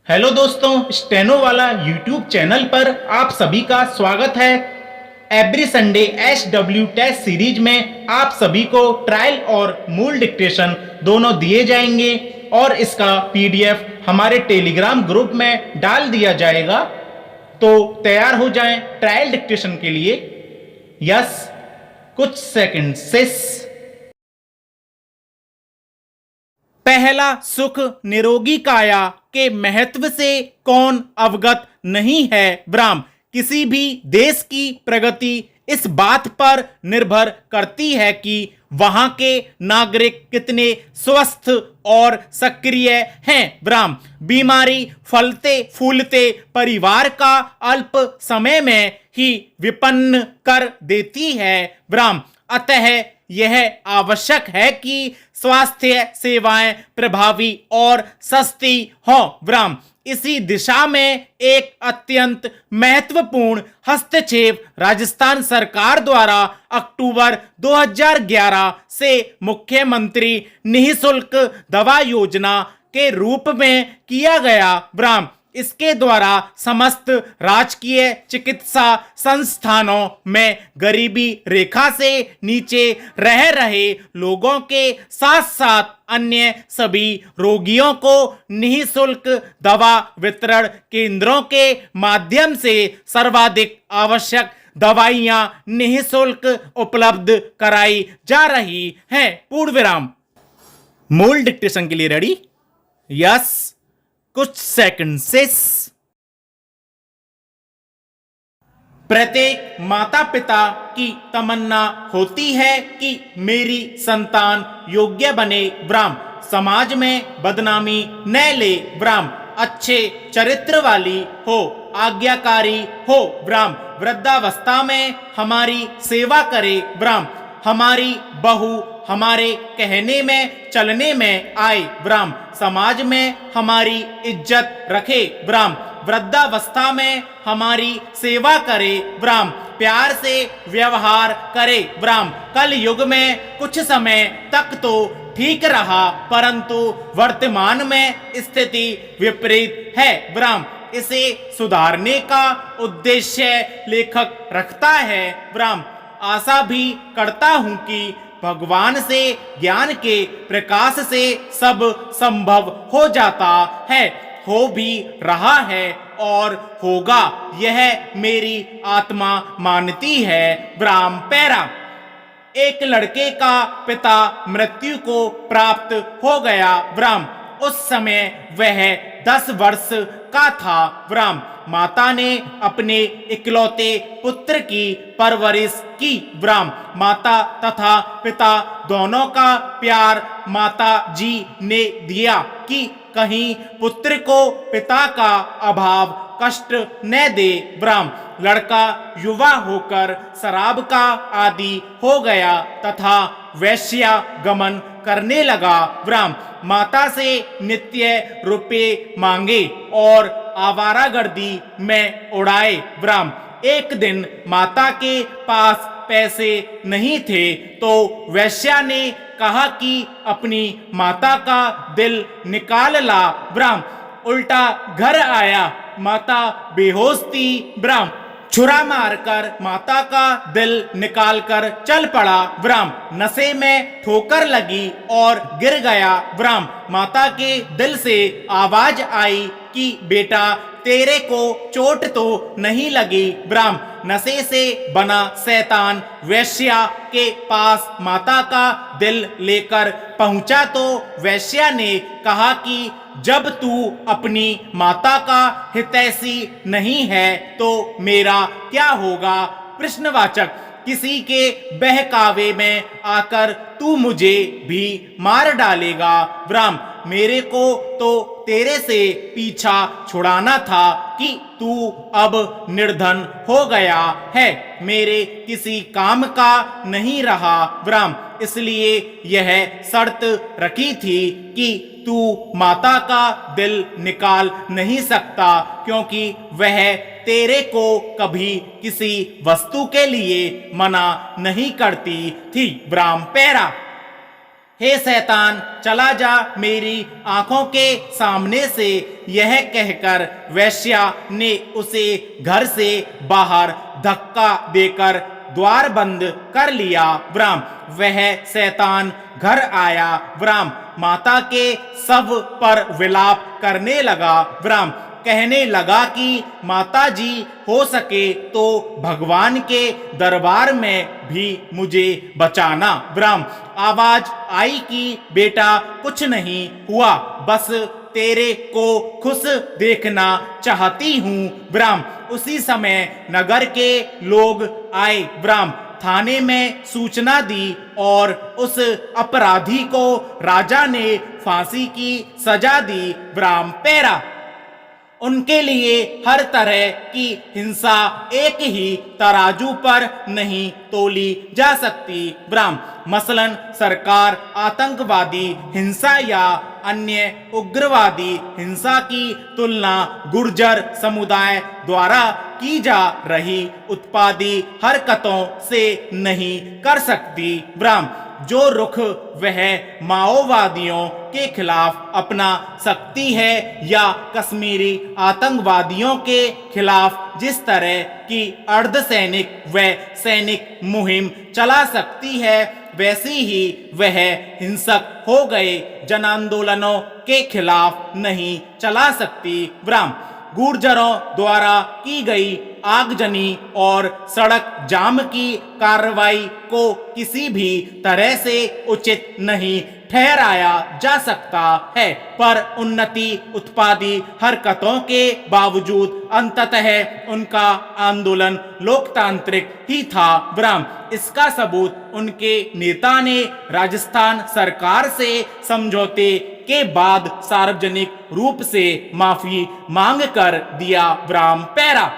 Hello दोस्तों, steno वाला YouTube channel पर आप सभी का स्वागत है। Every Sunday SW test series में आप सभी को ट्रायल और मूल डिक्टेशन दोनों दिए जाएंगे और इसका PDF हमारे टेलीग्राम ग्रुप में डाल दिया जाएगा। तो तैयार हो जाएं ट्रायल डिक्टेशन के लिए। यस, कुछ सेकंड से। पहला सुख निरोगी काया के महत्व से कौन अवगत नहीं है। ब्राह्म किसी भी देश की प्रगति इस बात पर निर्भर करती है कि वहां के नागरिक कितने स्वस्थ और सक्रिय हैं। ब्राह्म बीमारी फलते फूलते परिवार का अल्प समय में ही विपन्न कर देती है। ब्राह्म अतः यह आवश्यक है कि स्वास्थ्य सेवाएं प्रभावी और सस्ती हों। ब्राह्म इसी दिशा में एक अत्यंत महत्वपूर्ण हस्तक्षेप राजस्थान सरकार द्वारा अक्टूबर 2011 से मुख्यमंत्री निःशुल्क दवा योजना के रूप में किया गया। ब्राह्म इसके द्वारा समस्त राजकीय चिकित्सा संस्थानों में गरीबी रेखा से नीचे रह रहे लोगों के साथ साथ अन्य सभी रोगियों को निःशुल्क दवा वितरण केंद्रों के माध्यम से सर्वाधिक आवश्यक दवाइयां निःशुल्क उपलब्ध कराई जा रही हैं। पूर्ण विराम। मूल डिक्टेशन के लिए रेडी? यस, कुछ सेकंड से। प्रत्येक माता पिता की तमन्ना होती है कि मेरी संतान योग्य बने। ब्राह्म समाज में बदनामी न ले। ब्राह्म अच्छे चरित्र वाली हो, आज्ञाकारी हो। ब्राह्म वृद्धावस्था में हमारी सेवा करे। ब्राह्म हमारी बहू हमारे कहने में चलने में आए। ब्राह्म समाज में हमारी इज्जत रखे। ब्राह्म वृद्धावस्था में हमारी सेवा करे। ब्राह्म प्यार से व्यवहार करे। ब्राह्म कल युग में कुछ समय तक तो ठीक रहा, परंतु वर्तमान में स्थिति विपरीत है। ब्राह्म इसे सुधारने का उद्देश्य लेखक रखता है। ब्राह्म आशा भी करता हूं कि भगवान से ज्ञान के प्रकाश से सब संभव हो जाता है, हो भी रहा है और होगा, यह मेरी आत्मा मानती है। ब्राह्म पैरा। एक लड़के का पिता मृत्यु को प्राप्त हो गया। ब्राह्म उस समय वह 10 वर्ष का था। ब्राह्म माता ने अपने इकलौते पुत्र की परवरिश की। ब्राह्म माता तथा पिता दोनों का प्यार माता जी ने दिया कि कहीं पुत्र को पिता का अभाव कष्ट न दे। ब्राह्म लड़का युवा होकर शराब का आदी हो गया तथा वैश्या गमन करने लगा। ब्राह्म माता से नित्य रुपये मांगे और आवारागर्दी में उड़ाए। ब्राह्म एक दिन माता के पास पैसे नहीं थे तो वैश्या ने कहा कि अपनी माता का दिल निकाल ला। ब्राह्म उल्टा घर आया, माता बेहोश थी। ब्राह्म छुरा मारकर माता का दिल निकालकर चल पड़ा। ब्राह्म नशे में ठोकर लगी और गिर गया। ब्राह्म माता के दिल से आवाज आई कि बेटा तेरे को चोट तो नहीं लगी। ब्राह्म नशे से बना शैतान वैश्या के पास माता का दिल लेकर पहुंचा तो वैश्या ने कहा कि जब तू अपनी माता का हितैषी नहीं है तो मेरा क्या होगा। प्रश्नवाचक किसी के बहकावे में आकर तू मुझे भी मार डालेगा। ब्राह्म मेरे को तो तेरे से पीछा छुड़ाना था कि तू अब निर्धन हो गया है, मेरे किसी काम का नहीं रहा। ब्राह्म इसलिए यह शर्त रखी थी कि तू माता का दिल निकाल नहीं सकता क्योंकि वह तेरे को कभी किसी वस्तु के लिए मना नहीं करती थी। ब्राह्म पैरा। हे शैतान चला जा मेरी आंखों के सामने से। यह कहकर वेश्या ने उसे घर से बाहर धक्का देकर द्वार बंद कर लिया। ब्राह्म वह शैतान घर आया, ब्राह्म माता के शव पर विलाप करने लगा। ब्राह्म कहने लगा कि माता जी हो सके तो भगवान के दरबार में भी मुझे बचाना। ब्राह्म आवाज आई कि बेटा कुछ नहीं हुआ, बस तेरे को खुश देखना चाहती हूँ। ब्राह्म उसी समय नगर के लोग आए, ब्राह्म थाने में सूचना दी और उस अपराधी को राजा ने फांसी की सजा दी। ब्राह्म पैरा उनके लिए हर तरह की हिंसा एक ही तराजू पर नहीं तोली जा सकती। ब्राह्म मसलन सरकार आतंकवादी हिंसा या अन्य उग्रवादी हिंसा की तुलना गुर्जर समुदाय द्वारा की जा रही उत्पादी हरकतों से नहीं कर सकती। ब्राह्म जो रुख वह माओवादियों के खिलाफ अपना सकती है या कश्मीरी आतंकवादियों के खिलाफ जिस तरह की अर्धसैनिक व सैनिक मुहिम चला सकती है, वैसी ही वह हिंसक हो गए जन आंदोलनों के खिलाफ नहीं चला सकती। ब्राह्म गुर्जरों द्वारा की गई आगजनी और सड़क जाम की कार्रवाई को किसी भी तरह से उचित नहीं ठहराया जा सकता है, पर उन्नति उत्पादी हरकतों के बावजूद अंततः उनका आंदोलन लोकतांत्रिक ही था। ब्राह्म इसका सबूत उनके नेता ने राजस्थान सरकार से समझौते के बाद सार्वजनिक रूप से माफी मांग कर दिया। ब्राह्म पैरा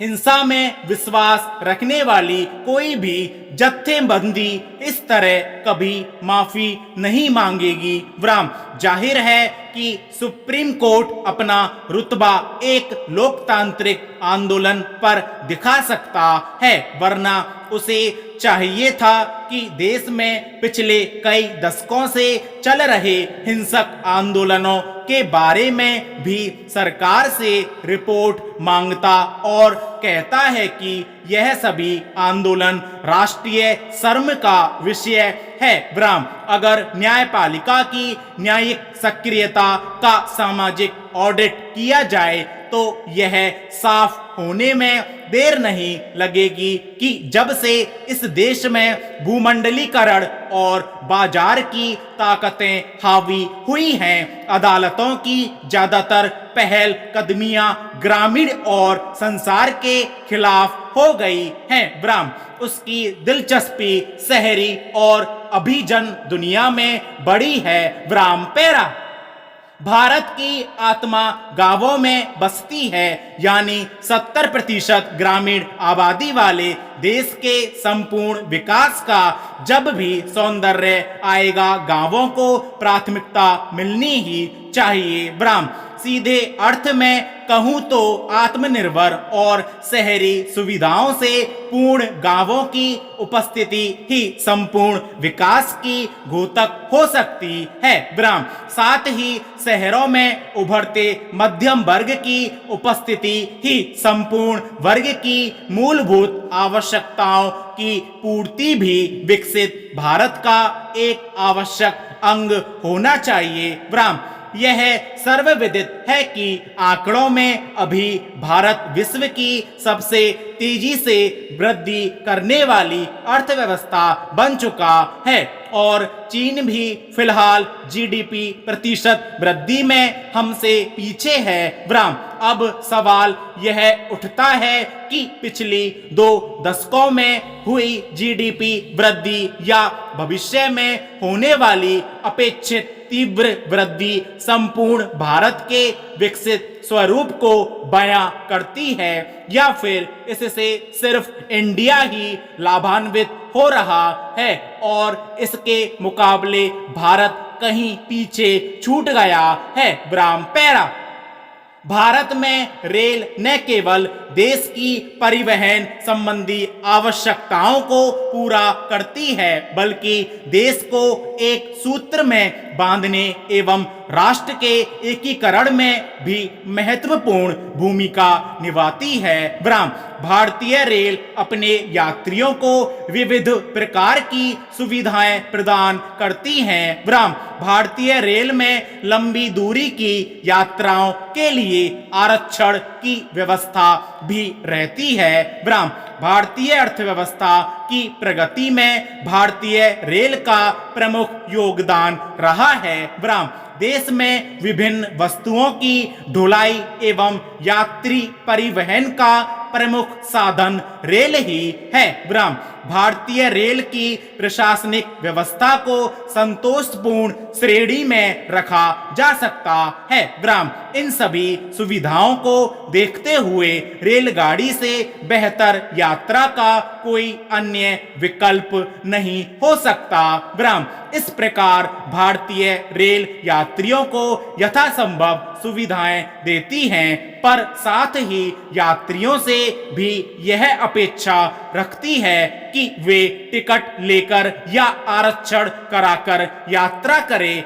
हिंसा में विश्वास रखने वाली कोई भी जत्थेबंदी इस तरह कभी माफी नहीं मांगेगी। ब्राह्म जाहिर है कि सुप्रीम कोर्ट अपना रुतबा एक लोकतांत्रिक आंदोलन पर दिखा सकता है, वरना उसे चाहिए था कि देश में पिछले कई दशकों से चल रहे हिंसक आंदोलनों के बारे में भी सरकार से रिपोर्ट मांगता और कहता है कि यह सभी आंदोलन राष्ट्रीय शर्म का विषय है। ब्राह्म अगर न्यायपालिका की न्यायिक सक्रियता का सामाजिक ऑडिट किया जाए तो यह साफ होने में देर नहीं लगेगी कि जब से इस देश में भूमंडलीकरण और बाजार की ताकतें हावी हुई हैं, अदालतों की ज्यादातर पहल कदमियां ग्रामीण और संसार के खिलाफ हो गई हैं। ब्राह्म उसकी दिलचस्पी शहरी और अभिजन दुनिया में बड़ी है। ब्राह्म पैरा भारत की आत्मा गांवों में बसती है, यानी 70% ग्रामीण आबादी वाले देश के संपूर्ण विकास का जब भी सौंदर्य आएगा, गांवों को प्राथमिकता मिलनी ही चाहिए। ब्राह्म सीधे अर्थ में कहूँ तो आत्मनिर्भर और शहरी सुविधाओं से पूर्ण गांवों की उपस्थिति ही संपूर्ण विकास की घोतक हो सकती है। ब्राह्म साथ ही शहरों में उभरते मध्यम वर्ग की उपस्थिति ही संपूर्ण वर्ग की मूलभूत आवश्यकताओं की पूर्ति भी विकसित भारत का एक आवश्यक अंग होना चाहिए। ब्राह्म यह सर्वविदित है कि आंकड़ों में अभी भारत विश्व की सबसे तेजी से वृद्धि करने वाली अर्थव्यवस्था बन चुका है और चीन भी फिलहाल जीडीपी प्रतिशत वृद्धि में हमसे पीछे है। ब्राह्म अब सवाल यह उठता है कि पिछली 2 दशकों में हुई जीडीपी वृद्धि या भविष्य में होने वाली अपेक्षित तीव्र वृद्धि संपूर्ण भारत के विकसित स्वरूप को बयां करती है या फिर इससे सिर्फ इंडिया ही लाभान्वित हो रहा है और इसके मुकाबले भारत कहीं पीछे छूट गया है। ब्राह्म पैरा भारत में रेल न केवल देश की परिवहन संबंधी आवश्यकताओं को पूरा करती है बल्कि देश को एक सूत्र में बांधने एवं राष्ट्र के एकीकरण में भी महत्वपूर्ण भूमिका निभाती है। भारतीय रेल अपने यात्रियों को विविध प्रकार की सुविधाएं प्रदान करती हैं। भारतीय रेल में लंबी दूरी की यात्राओं के लिए आरक्षण की व्यवस्था भी रहती है। भारतीय अर्थव्यवस्था की प्रगति में भारतीय रेल का प्रमुख योगदान रहा है। देश में विभिन्न वस्तुओं की ढुलाई एवं यात्री परिवहन का प्रमुख साधन रेल ही है। भारतीय रेल की प्रशासनिक व्यवस्था को संतोषपूर्ण श्रेणी में रखा जा सकता है। इन सभी सुविधाओं को देखते हुए रेलगाड़ी से बेहतर यात्रा का कोई अन्य विकल्प नहीं हो सकता। इस प्रकार भारतीय रेल यात्रियों को यथासंभव सुविधाएं देती हैं पर साथ ही यात्रियों से भी यह अपेक्षा रखती है कि वे टिकट लेकर या आरक्षण कराकर यात्रा करें।